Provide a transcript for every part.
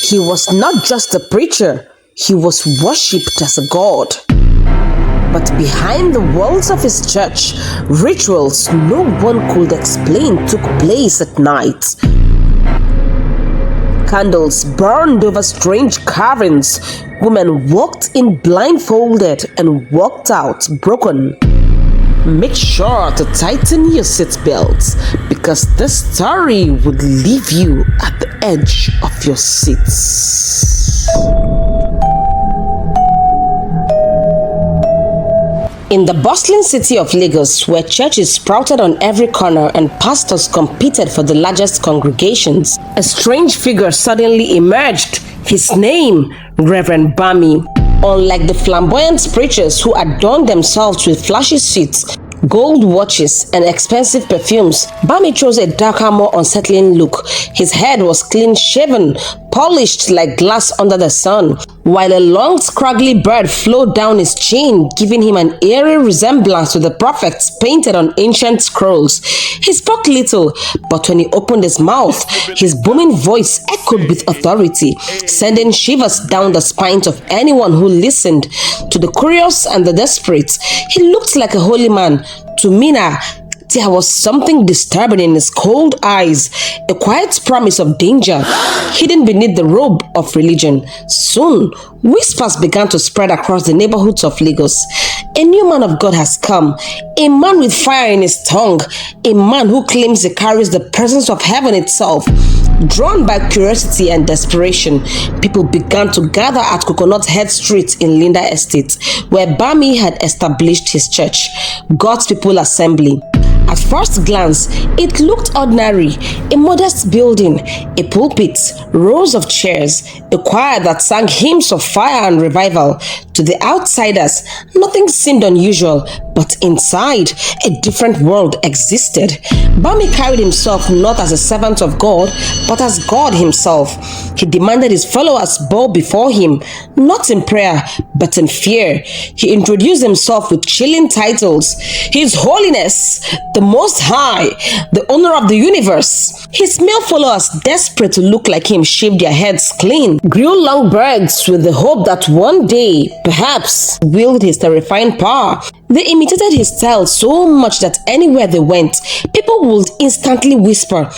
He was not just a preacher, he was worshipped as a god. But behind the walls of his church, rituals no one could explain took place at night. Candles burned over strange carvings. Women walked in blindfolded and walked out broken. Make sure to tighten your seatbelts because this story would leave you at the edge of your seats. In the bustling city of Lagos, where churches sprouted on every corner and pastors competed for the largest congregations, a strange figure suddenly emerged. His name, Reverend Bami. Unlike the flamboyant preachers who adorned themselves with flashy suits, gold watches, and expensive perfumes, Bami chose a darker, more unsettling look. His head was clean-shaven, polished like glass under the sun, while a long, scraggly beard flowed down his chin, giving him an eerie resemblance to the prophets painted on ancient scrolls. He spoke little, but when he opened his mouth, his booming voice echoed with authority, sending shivers down the spines of anyone who listened. To the curious and the desperate, he looked like a holy man. To Mina, there was something disturbing in his cold eyes, a quiet promise of danger hidden beneath the robe of religion. Soon, whispers began to spread across the neighborhoods of Lagos. A new man of God has come, a man with fire in his tongue, a man who claims he carries the presence of heaven itself. Drawn by curiosity and desperation, people began to gather at Coconut Head Street in Lynda Estate, where Bami had established his church, God's People Assembly. At first glance, it looked ordinary, a modest building, a pulpit, rows of chairs, a choir that sang hymns of fire and revival. To the outsiders, nothing seemed unusual, but inside, a different world existed. Bami carried himself not as a servant of God, but as God himself. He demanded his followers bow before him, not in prayer, but in fear. He introduced himself with chilling titles: His Holiness, the Most High, the Owner of the Universe. His male followers, desperate to look like him, shaved their heads clean, grew long beards with the hope that one day, perhaps, wield his terrifying power. They imitated his style so much that anywhere they went, people would instantly whisper,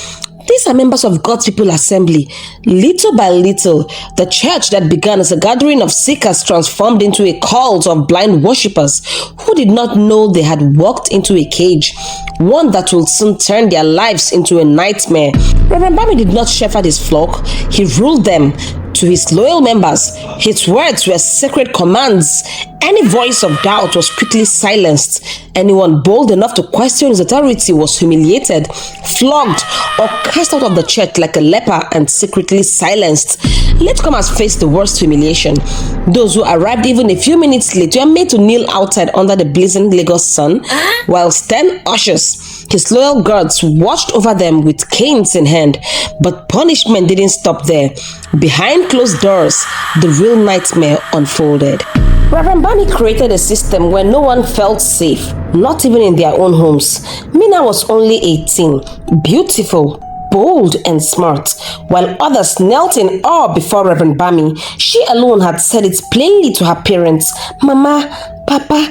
"These are members of God's People Assembly." Little by little, the church that began as a gathering of seekers transformed into a cult of blind worshippers who did not know they had walked into a cage, one that will soon turn their lives into a nightmare. Reverend Bami did not shepherd his flock, he ruled them. To his loyal members, his words were sacred commands. Any voice of doubt was quickly silenced. Anyone bold enough to question his authority was humiliated, flogged, or cast out of the church like a leper and secretly silenced. Latecomers faced the worst humiliation. Those who arrived even a few minutes late were made to kneel outside under the blazing Lagos sun, while 10 ushers, his loyal guards, watched over them with canes in hand. But punishment didn't stop there. Behind closed doors, the real nightmare unfolded. Reverend Bami created a system where no one felt safe, not even in their own homes. Mina was only 18, beautiful, bold and smart, while others knelt in awe before Reverend Bami. She alone had said it plainly to her parents, "Mama, Papa,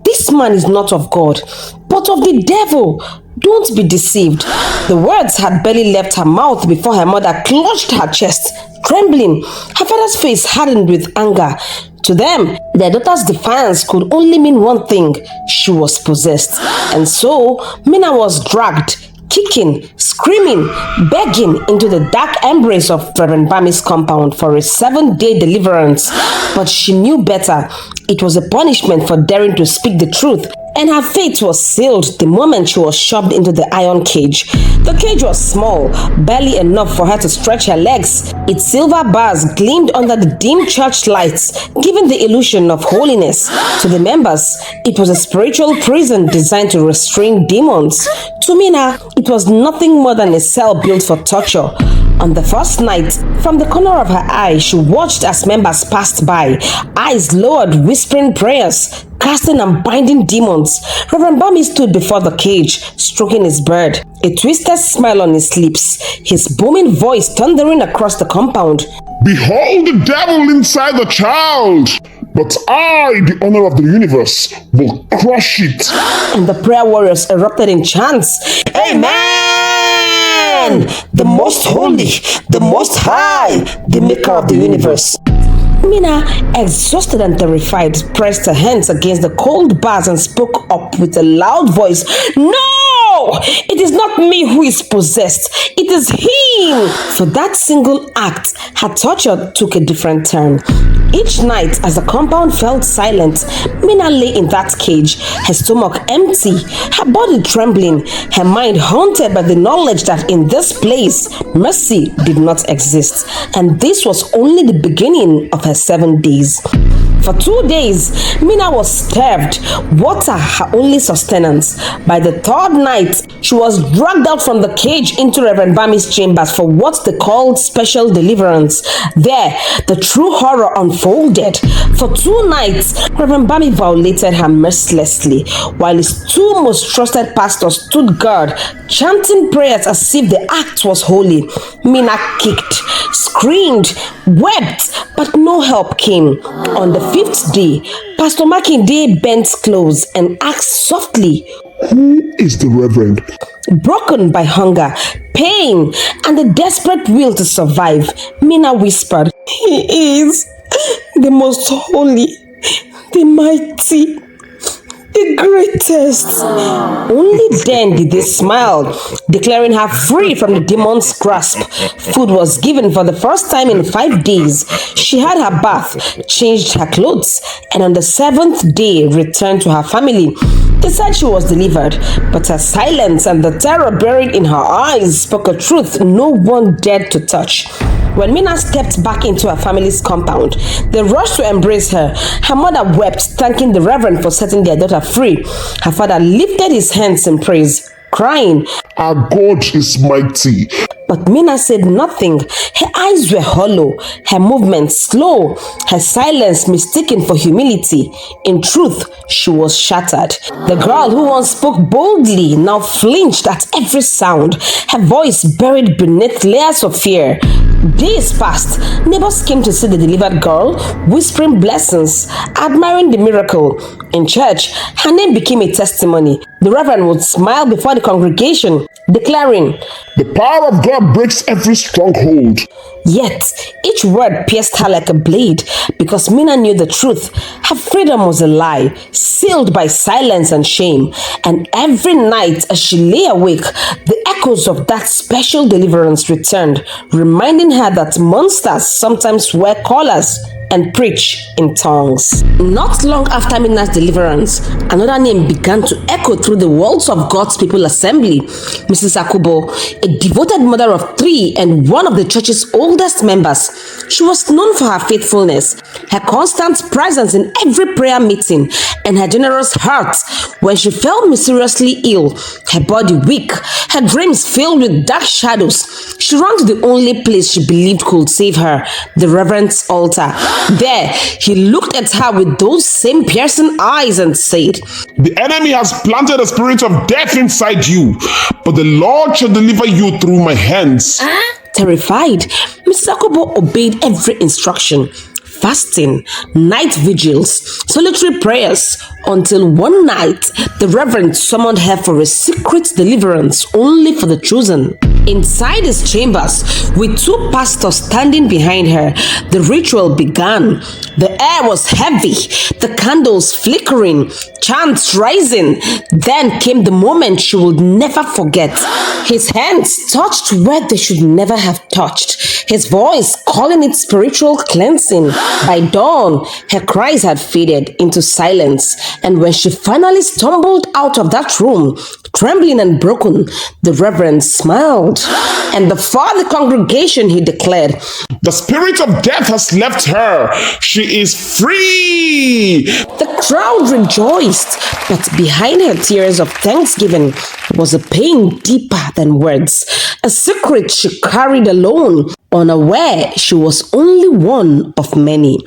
this man is not of God, but of the devil. Don't be deceived." The words had barely left her mouth before her mother clutched her chest, trembling. Her father's face hardened with anger. To them, their daughter's defiance could only mean one thing: she was possessed. And so, Mina was dragged, kicking, screaming, begging into the dark embrace of Reverend Bami's compound for a 7-day deliverance. But she knew better. It was a punishment for daring to speak the truth, and her fate was sealed the moment she was shoved into the iron cage. The cage was small, barely enough for her to stretch her legs. Its silver bars gleamed under the dim church lights, giving the illusion of holiness. To the members, it was a spiritual prison designed to restrain demons. To Mina, it was nothing more than a cell built for torture. On the first night, from the corner of her eye, she watched as members passed by, eyes lowered, whispering prayers, casting and binding demons. Reverend Bami stood before the cage, stroking his beard, a twisted smile on his lips, his booming voice thundering across the compound. Behold the devil inside the child! But I, the owner of the universe, will crush it. And the prayer warriors erupted in chants. Amen! The most holy, the most high, the maker of the universe. Mina, exhausted and terrified, pressed her hands against the cold bars and spoke up with a loud voice. No! It is not me who is possessed. It is him! For that single act, her torture took a different turn. Each night, as the compound felt silent, Mina lay in that cage, her stomach empty, her body trembling, her mind haunted by the knowledge that in this place, mercy did not exist. And this was only the beginning of her 7 days. For 2 days, Mina was starved, water her only sustenance. By the 3rd night, she was dragged out from the cage into Reverend Bami's chambers for what they called special deliverance. There, the true horror unfolded. For 2 nights, Reverend Bami violated her mercilessly, while his 2 most trusted pastors stood guard, chanting prayers as if the act was holy. Mina kicked, screamed, wept, but no help came. On the 5th day, Pastor Makinde bent close and asked softly, Who is the Reverend? Broken by hunger, pain, and a desperate will to survive, Mina whispered, He is the most holy, the mighty, the greatest. Only then did they smile, declaring her free from the demon's grasp. Food was given for the first time in 5 days. She had her bath, changed her clothes, and on the 7th day returned to her family. They said she was delivered, but her silence and the terror buried in her eyes spoke a truth no one dared to touch. When Mina stepped back into her family's compound, they rushed to embrace her. Her mother wept, thanking the Reverend for setting their daughter free. Her father lifted his hands in praise, crying, Our God is mighty. But Mina said nothing. Her eyes were hollow, her movements slow, her silence mistaken for humility. In truth, she was shattered. The girl who once spoke boldly now flinched at every sound, her voice buried beneath layers of fear. Days passed. Neighbors came to see the delivered girl, whispering blessings, admiring the miracle. In church, her name became a testimony. The Reverend would smile before the congregation, declaring, The power of God breaks every stronghold. Yet, each word pierced her like a blade because Mina knew the truth. Her freedom was a lie, sealed by silence and shame. And every night as she lay awake, the echoes of that special deliverance returned, reminding her that monsters sometimes wear collars and preach in tongues. Not long after Mina's deliverance, another name began to echo through the walls of God's People Assembly. Mrs. Akubo, a devoted mother of 3 and one of the church's oldest members. She was known for her faithfulness, her constant presence in every prayer meeting, and her generous heart. When she fell mysteriously ill, her body weak, her dreams filled with dark shadows, she ran to the only place she believed could save her, the Reverend's altar. There, he looked at her with those same piercing eyes and said, The enemy has planted a spirit of death inside you, but the Lord shall deliver you through my hands. Terrified, Mrs. Akubo obeyed every instruction. Fasting, night vigils, solitary prayers, until one night the Reverend summoned her for a secret deliverance only for the chosen. Inside his chambers, with 2 pastors standing behind her, the ritual began. The air was heavy, the candles flickering, chants rising. Then came the moment she would never forget. His hands touched where they should never have touched, his voice calling it spiritual cleansing. By dawn, her cries had faded into silence, and when she finally stumbled out of that room, trembling and broken, the Reverend smiled. And before the congregation, he declared, The spirit of death has left her. She is free. The crowd rejoiced, but behind her tears of thanksgiving was a pain deeper than words, a secret she carried alone, unaware she was only one of many.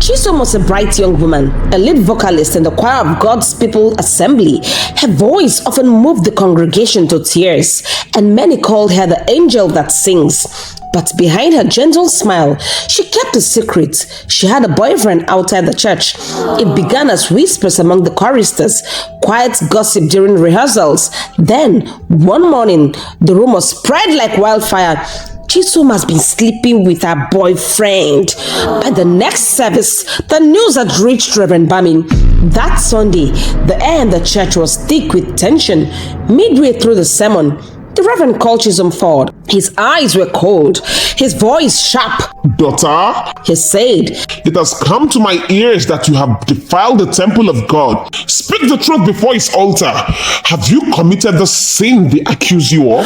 Chisum was a bright young woman, a lead vocalist in the choir of God's People Assembly. Her voice often moved the congregation to tears, and many called her the angel that sings. But behind her gentle smile, she kept a secret. She had a boyfriend outside the church. It began as whispers among the choristers, quiet gossip during rehearsals. Then, one morning, the rumor spread like wildfire. Chisum has been sleeping with her boyfriend. By the next service, the news had reached Reverend Bami. That Sunday, the air in the church was thick with tension. Midway through the sermon, the Reverend called Chisum forward. His eyes were cold, his voice sharp. Daughter, He said, it has come to my ears that you have defiled the temple of God. Speak the truth before his altar. Have you committed the sin they accuse you of?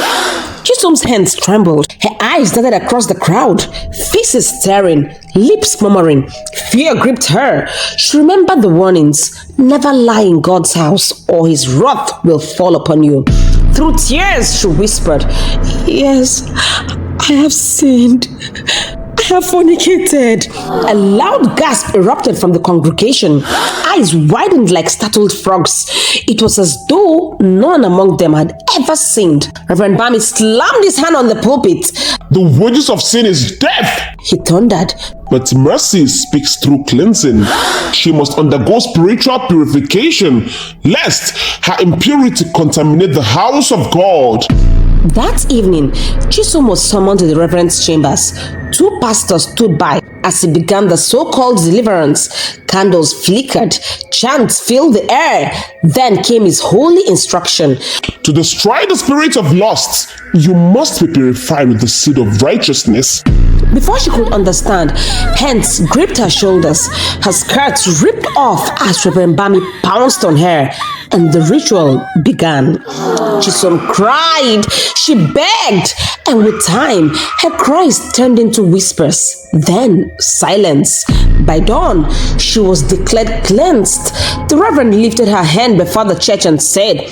Chisum's hands trembled. Her eyes darted across the crowd, faces staring, lips murmuring. Fear gripped her. She remembered the warnings: never lie in God's house, or his wrath will fall upon you. Through tears, she whispered, "Yes, I have sinned. I have fornicated." A loud gasp erupted from the congregation. Eyes widened like startled frogs. It was as though none among them had ever sinned. Reverend Bami slammed his hand on the pulpit. The wages of sin is death, He thundered, but mercy speaks through cleansing. She must undergo spiritual purification, lest her impurity contaminate the house of God. That evening, Chisum was summoned to the Reverend's chambers. Two pastors stood by as he began the so-called deliverance. Candles flickered, chants filled the air. Then came his holy instruction. To destroy the spirit of lust, you must be purified with the seed of righteousness. Before she could understand, hands gripped her shoulders. Her skirts ripped off as Reverend Bami pounced on her, and the ritual began. Chisum cried, she begged, and with time, her cries turned into whispers, then silence. By dawn, she was declared cleansed. The Reverend lifted her hand before the church and said,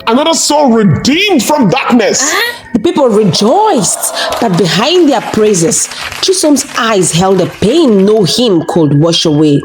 Another soul redeemed from darkness. The people rejoiced, but behind their praises, Chisum's eyes held a pain no hymn could wash away.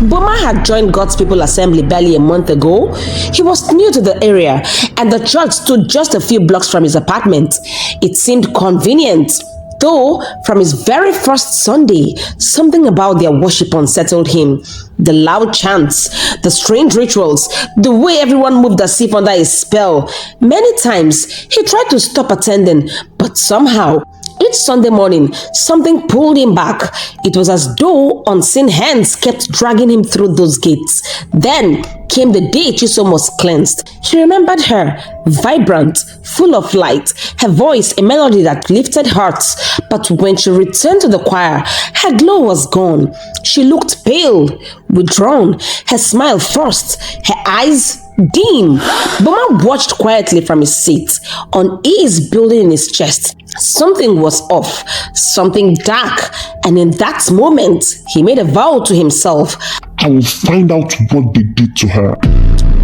Bulma had joined God's People Assembly barely a month ago. He was new to the area, and the church stood just a few blocks from his apartment. It seemed convenient, though from his very first Sunday, something about their worship unsettled him. The loud chants, the strange rituals, the way everyone moved as if under a spell. Many times, he tried to stop attending, but somehow, each Sunday morning, something pulled him back. It was as though unseen hands kept dragging him through those gates. Then came the day Chisum was cleansed. He remembered her, vibrant, full of light, her voice a melody that lifted hearts. But when she returned to the choir, her glow was gone. She looked pale, withdrawn, her smile forced, her eyes dim. Bulma watched quietly from his seat, unease building in his chest. Something was off, something dark, and in that moment, he made a vow to himself. I will find out what they did to her.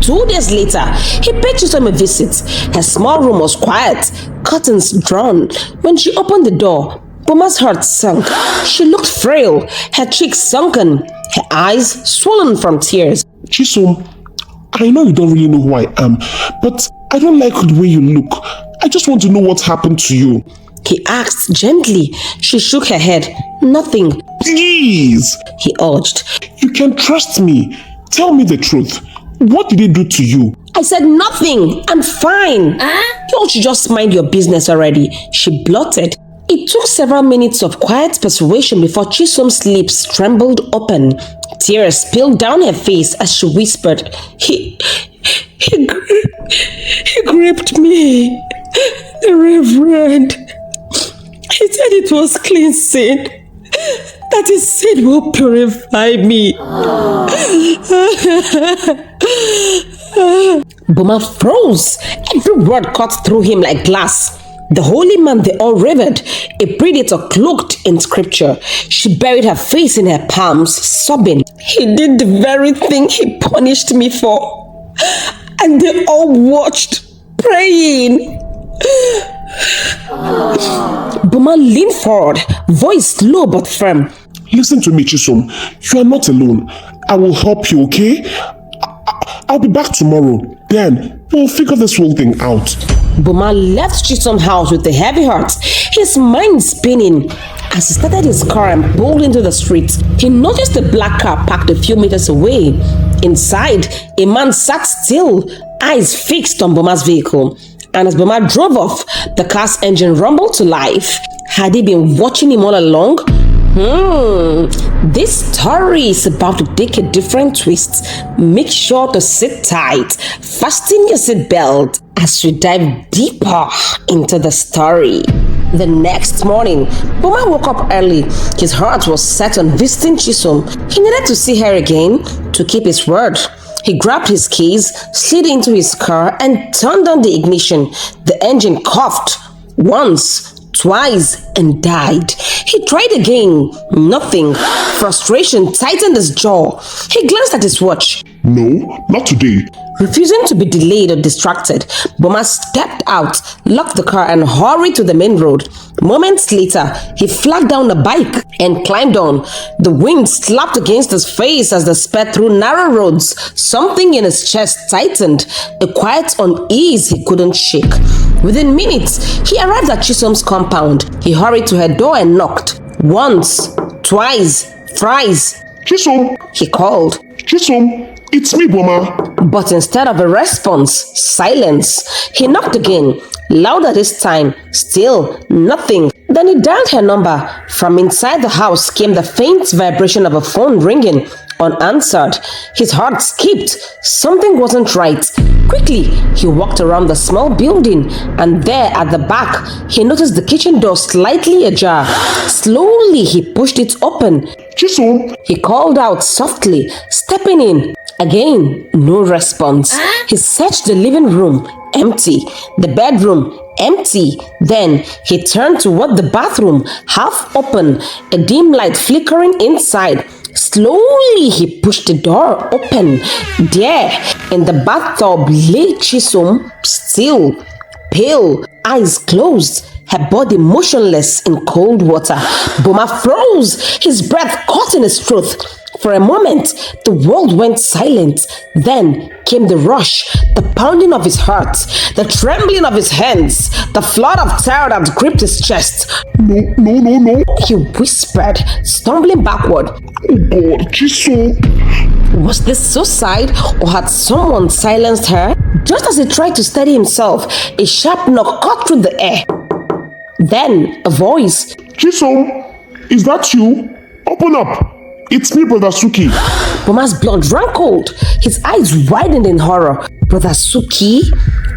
2 days later, he paid Chisum a visit. Her small room was quiet, curtains drawn. When she opened the door, Bulma's heart sank. She looked frail, her cheeks sunken, her eyes swollen from tears. Chisum, I know you don't really know who I am, but I don't like the way you look. I just want to know what happened to you. He asked gently. She shook her head. Nothing. Please, He urged. you can trust me. Tell me the truth. What did they do to you? I said nothing. I'm fine. You should just mind your business already, she blurted. It took several minutes of quiet persuasion before Chisum's lips trembled open. Tears spilled down her face as she whispered, He gripped me, the Reverend. He said it was cleansing, that his sin will purify me. Bulma froze. Every word cut through him like glass. The holy man they all revered, a predator cloaked in scripture. She buried her face in her palms, sobbing. He did the very thing he punished me for. And they all watched, praying. Bulma leaned forward, voice low but firm. Listen to me, Chisum. You are not alone. I will help you, okay? I'll be back tomorrow. Then we'll figure this whole thing out. Bulma left Chisum's house with a heavy heart, his mind spinning. As he started his car and pulled into the street, he noticed a black car parked a few meters away. Inside, a man sat still, eyes fixed on Bulma's vehicle. And as Bulma drove off, the car's engine rumbled to life. Had he been watching him all along? This story is about to take a different twist. Make sure to sit tight, fasten your seatbelt as we dive deeper into the story. The next morning, Bulma woke up early. His heart was set on visiting Chisum. He needed to see her again to keep his word. He grabbed his keys, slid into his car, and turned on the ignition. The engine coughed once, twice, and died. He tried again. Nothing. Frustration tightened his jaw. He glanced at his watch. No, not today. Refusing to be delayed or distracted, Bulma stepped out, locked the car, and hurried to the main road. Moments later, he flagged down a bike and climbed on. The wind slapped against his face as they sped through narrow roads. Something in his chest tightened, a quiet unease he couldn't shake. Within minutes, he arrived at Chisum's compound. He hurried to her door and knocked. Once, twice, thrice. Chisum! He called. Chisum! It's me, Bulma. But instead of a response, silence. He knocked again, louder this time. Still, nothing. Then he dialed her number. From inside the house came the faint vibration of a phone ringing, unanswered. His heart skipped. Something wasn't right. Quickly, he walked around the small building, and there at the back, he noticed the kitchen door slightly ajar. Slowly, he pushed it open. Chisum! He called out softly, stepping in. Again, no response. He searched the living room, empty. The bedroom, empty. Then he turned toward the bathroom, half open, a dim light flickering inside. Slowly he pushed the door open. There, in the bathtub, lay Chisum, still, pale, eyes closed, her body motionless in cold water. Bulma froze, his breath caught in his throat. For a moment, the world went silent. Then came the rush, the pounding of his heart, the trembling of his hands, the flood of terror that gripped his chest. No. He whispered, stumbling backward. Oh God, Chisum! Was this suicide, or had someone silenced her? Just as he tried to steady himself, a sharp knock cut through the air. Then a voice. Chisum! Is that you? Open up! It's me, Brother Suki. Bulma's blood ran cold. His eyes widened in horror. Brother Suki?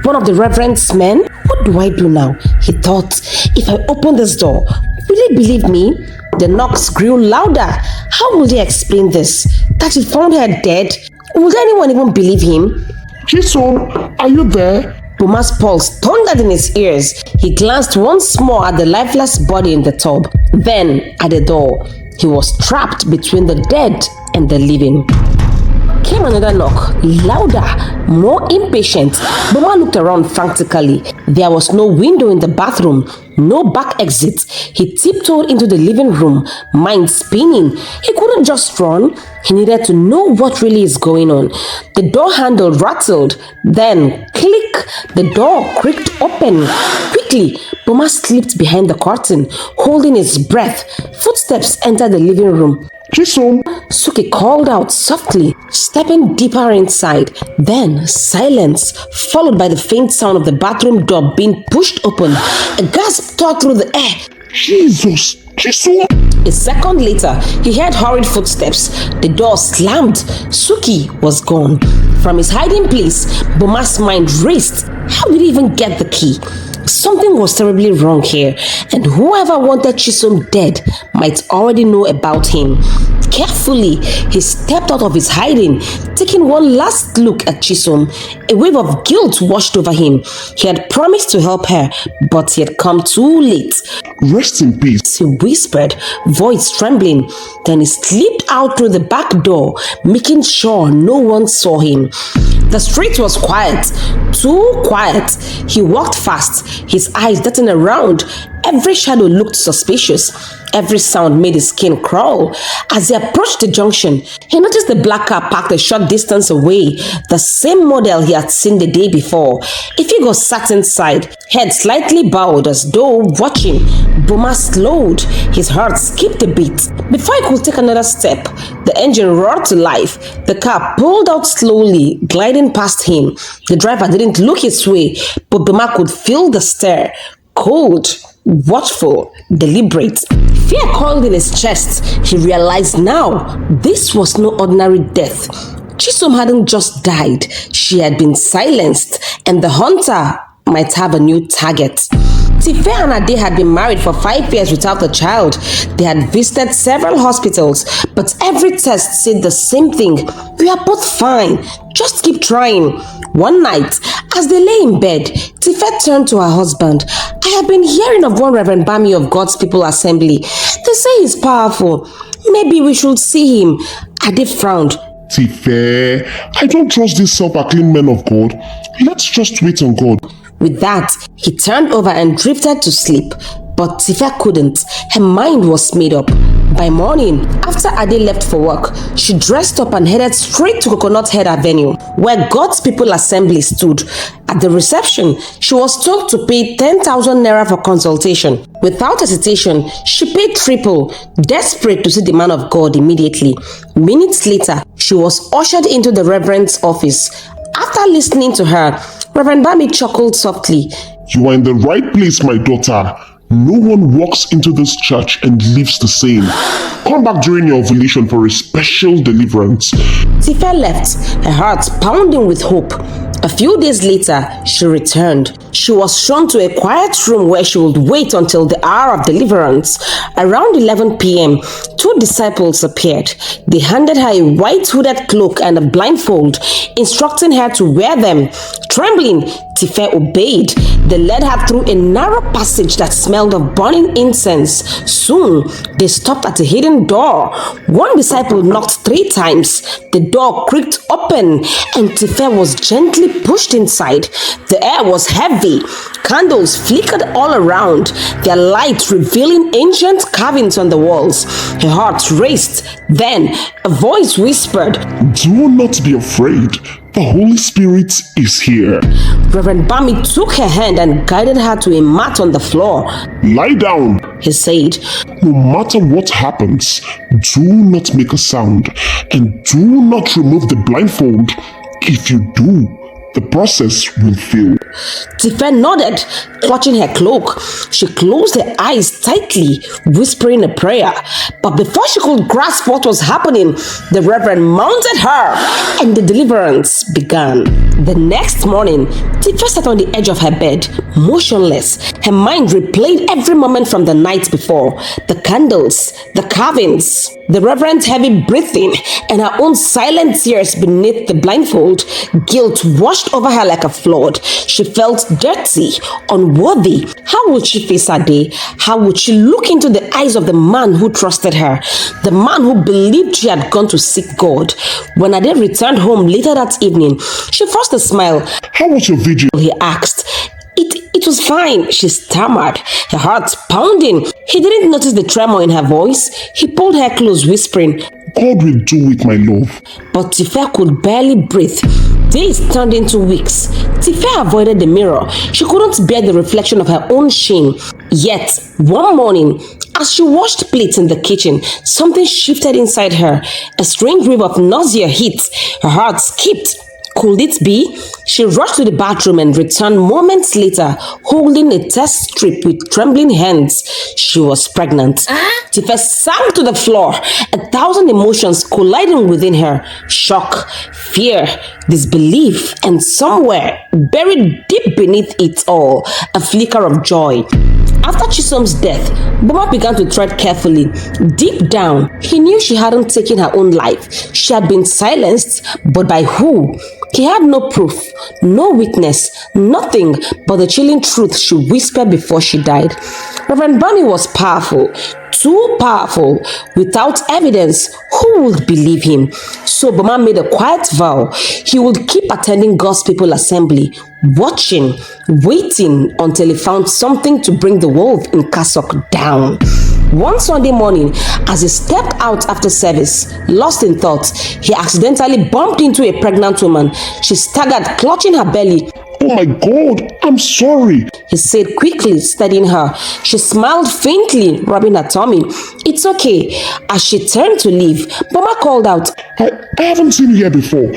One of the Reverend's men? What do I do now? He thought. If I open this door, will he believe me? The knocks grew louder. How will he explain this? That he found her dead? Would anyone even believe him? Chisum, are you there? Bulma's pulse thundered in his ears. He glanced once more at the lifeless body in the tub. Then at the door. He was trapped between the dead and the living. Came another knock, louder, more impatient. Bulma looked around frantically. There was no window in the bathroom, no back exit. He tiptoed into the living room, mind spinning. He couldn't just run. He needed to know what really is going on. The door handle rattled. Then, click, the door creaked open. Quickly, Bulma slipped behind the curtain, holding his breath. Footsteps entered the living room. Chisum! Suki called out softly, stepping deeper inside. Then silence, followed by the faint sound of the bathroom door being pushed open. A gasp tore through the air. Jesus! Chisum! A second later, he heard hurried footsteps. The door slammed. Suki was gone. From his hiding place, Bulma's mind raced. How did he even get the key? Something was terribly wrong here, and whoever wanted Chisum dead might already know about him. Carefully, he stepped out of his hiding, taking one last look at Chisum. A wave of guilt washed over him. He had promised to help her, but he had come too late. Rest in peace, he whispered, voice trembling. Then he slipped out through the back door, making sure no one saw him. The street was quiet, too quiet. He walked fast, his eyes darting around. Every shadow looked suspicious. Every sound made his skin crawl. As he approached the junction, he noticed the black car parked a short distance away, the same model he had seen the day before. A figure sat inside, head slightly bowed as though watching. Bulma slowed. His heart skipped a beat. Before he could take another step, the engine roared to life. The car pulled out slowly, gliding past him. The driver didn't look his way, but Bulma could feel the stare. Cold, watchful, deliberate. Fear coiled in his chest. He realized now this was no ordinary death. Chisum hadn't just died. She had been silenced, and the hunter might have a new target. Tifa and Ade had been married for 5 years without a child. They had visited several hospitals, but every test said the same thing. We are both fine. Just keep trying. One night, as they lay in bed, Tifa turned to her husband. I have been hearing of one Reverend Bami of God's People Assembly. They say he's powerful. Maybe we should see him. Ade frowned. Tifa, I don't trust these self-acclaimed men of God. Let's just wait on God. With that, he turned over and drifted to sleep. But Tifa couldn't. Her mind was made up. By morning, after Ade left for work, she dressed up and headed straight to Coconut Head Avenue, where God's People Assembly stood. At the reception, she was told to pay 10,000 naira for consultation. Without hesitation, she paid triple, desperate to see the man of God immediately. Minutes later, she was ushered into the Reverend's office. After listening to her, Reverend Bami chuckled softly. You are in the right place, my daughter. No one walks into this church and leaves the same. Come back during your ovulation for a special deliverance. Tifa left, her heart pounding with hope. A few days later, she returned. She was shown to a quiet room where she would wait until the hour of deliverance. Around 11 p.m., 2 disciples appeared. They handed her a white hooded cloak and a blindfold, instructing her to wear them. Trembling, Tifa obeyed. They led her through a narrow passage that smelled of burning incense. Soon, they stopped at a hidden door. One disciple knocked 3 times. The door creaked open, and Tifa was gently pushed inside. The air was heavy. Candles flickered all around, their light revealing ancient carvings on the walls. Her heart raced. Then, a voice whispered, Do not be afraid. The Holy Spirit is here. Reverend Bami took her hand and guided her to a mat on the floor. Lie down, he said. No matter what happens, do not make a sound and do not remove the blindfold. If you do, the process will fail. Tifa nodded, clutching her cloak. She closed her eyes tightly, whispering a prayer. But before she could grasp what was happening, the Reverend mounted her, and the deliverance began. The next morning, Tifa sat on the edge of her bed, motionless. Her mind replayed every moment from the night before. The candles, the carvings, the Reverend's heavy breathing, and her own silent tears beneath the blindfold. Guilt washed over her like a flood. She felt dirty, unworthy. How would she face her day? How would she look into the eyes of the man who trusted her? The man who believed she had gone to seek God. When Ade returned home later that evening, she forced a smile. How was your vigil? He asked. It was fine, she stammered, her heart pounding. He didn't notice the tremor in her voice. He pulled her close, whispering, God will do it, my love. But Tifa could barely breathe. Days turned into weeks. Tifa avoided the mirror. She couldn't bear the reflection of her own shame. Yet, one morning, as she washed plates in the kitchen, something shifted inside her. A strange wave of nausea hit. Her heart skipped. Could it be? She rushed to the bathroom and returned moments later, holding a test strip with trembling hands. She was pregnant. Tifa sank to the floor, 1,000 emotions colliding within her. Shock, fear, disbelief, and somewhere, buried deep beneath it all, a flicker of joy. After Chisum's death, Bulma began to tread carefully. Deep down, he knew she hadn't taken her own life. She had been silenced, but by who? He had no proof, no witness, nothing but the chilling truth she whispered before she died. Reverend Bami was powerful, too powerful. Without evidence, who would believe him? So Bama made a quiet vow. He would keep attending God's people assembly, watching, waiting until he found something to bring the wolf in cassock down. One Sunday morning, as he stepped out after service, lost in thought, he accidentally bumped into a pregnant woman. She staggered, clutching her belly. "Oh my God, I'm sorry," he said quickly, steadying her. She smiled faintly, rubbing her tummy. "It's okay." As she turned to leave, Mama called out, I haven't seen you here before.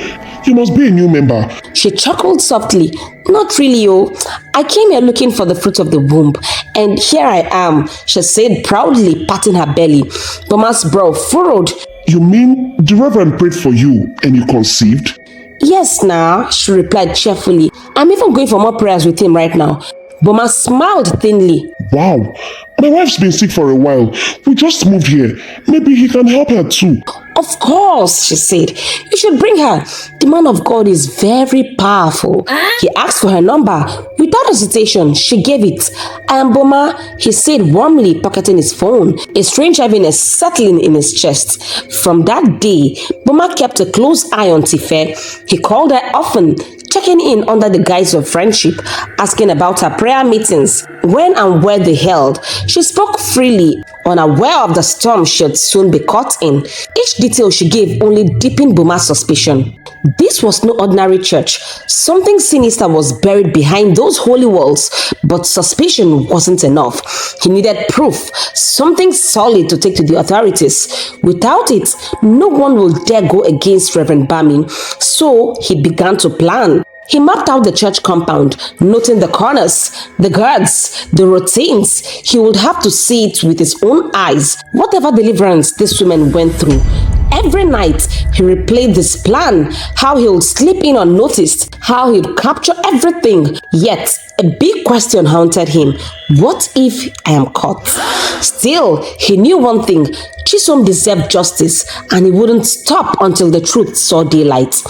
You must be a new member." She chuckled softly. "Not really, oh. I came here looking for the fruit of the womb, and here I am," she said proudly, patting her belly. Mama's brow furrowed. "You mean the Reverend prayed for you and you conceived?" "Yes, now," she replied cheerfully. "I'm even going for more prayers with him right now." Boma smiled thinly. "Wow, my wife's been sick for a while. We just moved here. Maybe he can help her too." "Of course," she said. "You should bring her. The man of God is very powerful." He asked for her number. Without hesitation, she gave it. "I am Boma," he said warmly, pocketing his phone, a strange heaviness settling in his chest. From that day, Boma kept a close eye on Tifa. He called her often, checking in under the guise of friendship, asking about her prayer meetings, when and where they held. She spoke freely, unaware of the storm she'd soon be caught in. Each detail she gave only deepened Buma's suspicion. This was no ordinary church. Something sinister was buried behind those holy walls, but suspicion wasn't enough. He needed proof, something solid to take to the authorities. Without it, no one will dare go against Reverend Bami. So he began to plan. He mapped out the church compound, noting the corners, the guards, the routines. He would have to see it with his own eyes, whatever deliverance this woman went through. Every night, he replayed this plan, how he would slip in unnoticed, how he'd capture everything. Yet, a big question haunted him. What if I am caught? Still, he knew one thing. Chisum deserved justice, and he wouldn't stop until the truth saw daylight.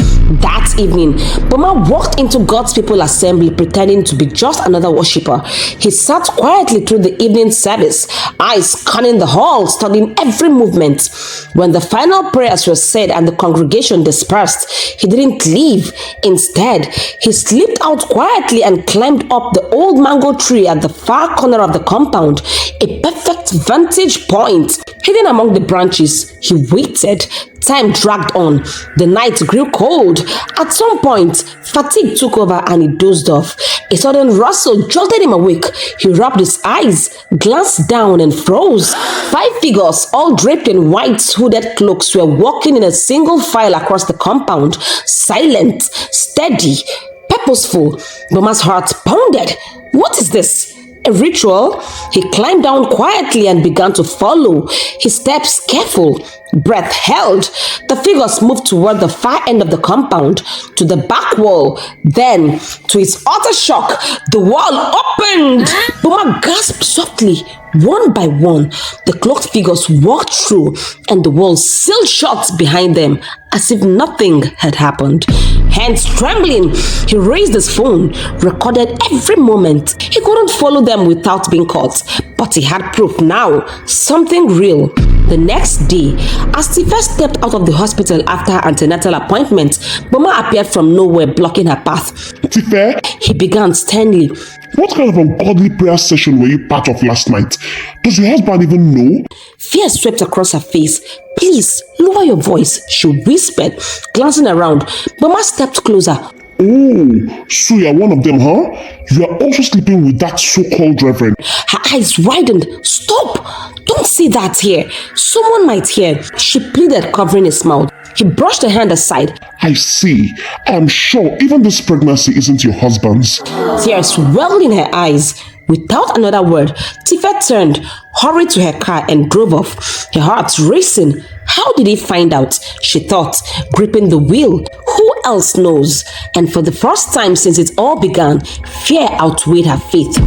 That evening, Bama walked into God's people assembly pretending to be just another worshipper. He sat quietly through the evening service, eyes scanning the hall, studying every movement. When the final prayers were said and the congregation dispersed, he didn't leave. Instead, he slipped out quietly and climbed up the old mango tree at the far corner of the compound, a perfect vantage point. Hidden among the branches, he waited. Time dragged on. The night grew cold. At some point, fatigue took over and he dozed off. A sudden rustle jolted him awake. He rubbed his eyes, glanced down and froze. 5 figures, all draped in white hooded cloaks, were walking in a single file across the compound. Silent, steady, purposeful. Boma's heart pounded. What is this? A ritual? He climbed down quietly and began to follow, his steps careful, breath held. The figures moved toward the far end of the compound, to the back wall. Then, to his utter shock, the wall opened. Boma gasped softly. One by one, the cloaked figures walked through, and the wall sealed shut behind them, as if nothing had happened. Hands trembling, he raised his phone, recorded every moment. He couldn't follow them without being caught, but he had proof now, something real. The next day, as Tifa stepped out of the hospital after her antenatal appointment, Boma appeared from nowhere, blocking her path. "Tifa, He began sternly. what kind of ungodly prayer session were you part of last night? Does your husband even know?" Fear swept across her face. "Please, lower your voice," she whispered, glancing around. Boma stepped closer. "Oh, so you're one of them, huh? You are also sleeping with that so-called reverend." Her eyes widened. "Stop! Don't say that here. Someone might hear," she pleaded, covering his mouth. He brushed her hand aside. "I see. I am sure even this pregnancy isn't your husband's." Tears welled in her eyes. Without another word, Tifa turned, hurried to her car and drove off, her heart racing. How did he find out? She thought, gripping the wheel. Who else knows? And for the first time since it all began, fear outweighed her faith.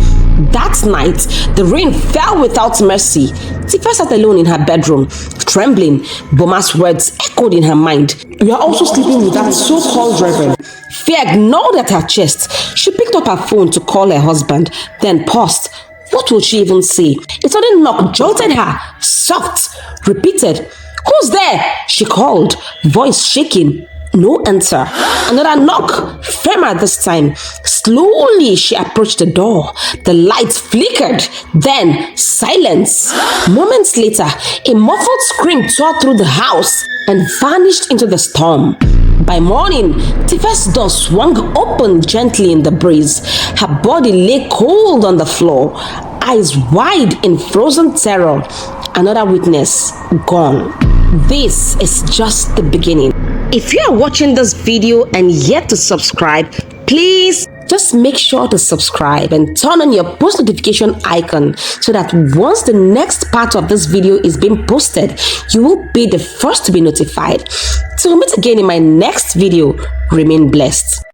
That night, the rain fell without mercy. Tifa sat alone in her bedroom, trembling. Boma's words echoed in her mind. "You are also sleeping with that so-called reverend." Fear gnawed at her chest. She picked up her phone to call her husband, then paused. What would she even say? A sudden knock jolted her. Soft. Repeated. Who's there? She called, voice shaking. No answer. Another knock, firmer this time. Slowly she approached the door. The light flickered, then silence. Moments later, a muffled scream tore through the house and vanished into the storm. By morning, Tifa's door swung open gently in the breeze. Her body lay cold on the floor, eyes wide in frozen terror. Another witness gone. This is just the beginning. If you are watching this video and yet to subscribe, please just make sure to subscribe and turn on your post notification icon so that once the next part of this video is being posted, you will be the first to be notified. Till we meet again in my next video, remain blessed.